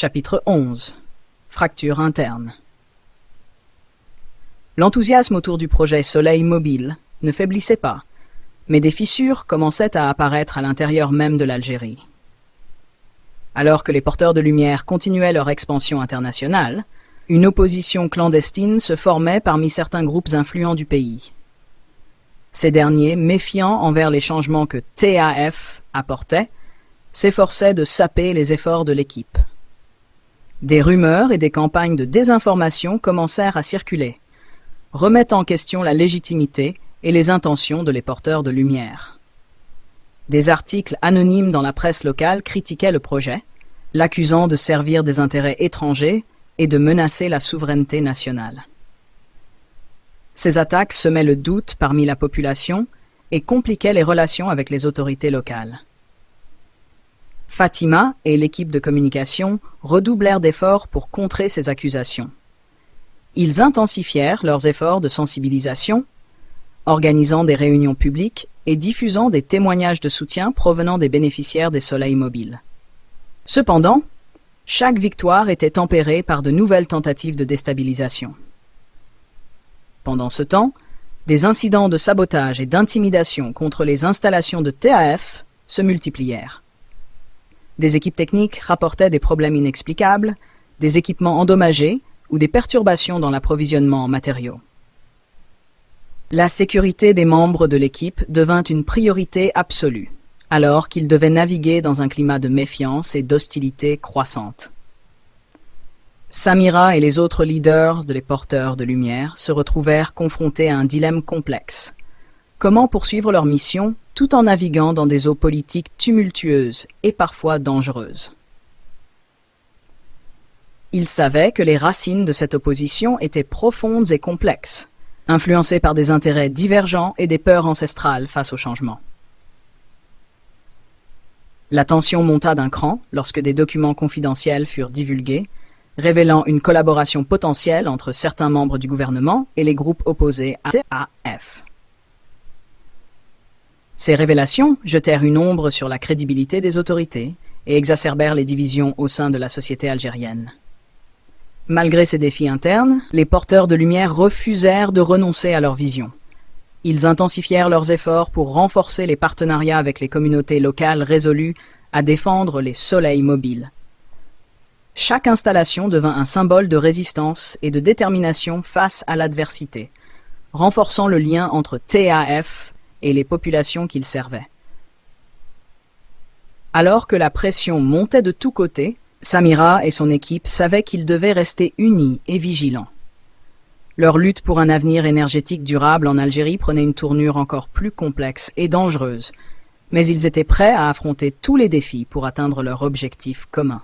Chapitre 11. Fracture interne. L'enthousiasme autour du projet Soleil mobile ne faiblissait pas, mais des fissures commençaient à apparaître à l'intérieur même de l'Algérie. Alors que les porteurs de lumière continuaient leur expansion internationale, une opposition clandestine se formait parmi certains groupes influents du pays. Ces derniers, méfiants envers les changements que TAF apportait, s'efforçaient de saper les efforts de l'équipe. Des rumeurs et des campagnes de désinformation commencèrent à circuler, remettant en question la légitimité et les intentions de les porteurs de lumière. Des articles anonymes dans la presse locale critiquaient le projet, l'accusant de servir des intérêts étrangers et de menacer la souveraineté nationale. Ces attaques semaient le doute parmi la population et compliquaient les relations avec les autorités locales. Fatima et l'équipe de communication redoublèrent d'efforts pour contrer ces accusations. Ils intensifièrent leurs efforts de sensibilisation, organisant des réunions publiques et diffusant des témoignages de soutien provenant des bénéficiaires des soleils mobiles. Cependant, chaque victoire était tempérée par de nouvelles tentatives de déstabilisation. Pendant ce temps, des incidents de sabotage et d'intimidation contre les installations de TAF se multiplièrent. Des équipes techniques rapportaient des problèmes inexplicables, des équipements endommagés ou des perturbations dans l'approvisionnement en matériaux. La sécurité des membres de l'équipe devint une priorité absolue, alors qu'ils devaient naviguer dans un climat de méfiance et d'hostilité croissante. Samira et les autres leaders des porteurs de lumière se retrouvèrent confrontés à un dilemme complexe. Comment poursuivre leur mission tout en naviguant dans des eaux politiques tumultueuses et parfois dangereuses? Ils savaient que les racines de cette opposition étaient profondes et complexes, influencées par des intérêts divergents et des peurs ancestrales face au changement. La tension monta d'un cran lorsque des documents confidentiels furent divulgués, révélant une collaboration potentielle entre certains membres du gouvernement et les groupes opposés à TAF. Ces révélations jetèrent une ombre sur la crédibilité des autorités et exacerbèrent les divisions au sein de la société algérienne. Malgré ces défis internes, les porteurs de lumière refusèrent de renoncer à leur vision. Ils intensifièrent leurs efforts pour renforcer les partenariats avec les communautés locales résolues à défendre les soleils mobiles. Chaque installation devint un symbole de résistance et de détermination face à l'adversité, renforçant le lien entre TAF et les populations qu'il servait. Alors que la pression montait de tous côtés, Samira et son équipe savaient qu'ils devaient rester unis et vigilants. Leur lutte pour un avenir énergétique durable en Algérie prenait une tournure encore plus complexe et dangereuse, mais ils étaient prêts à affronter tous les défis pour atteindre leur objectif commun.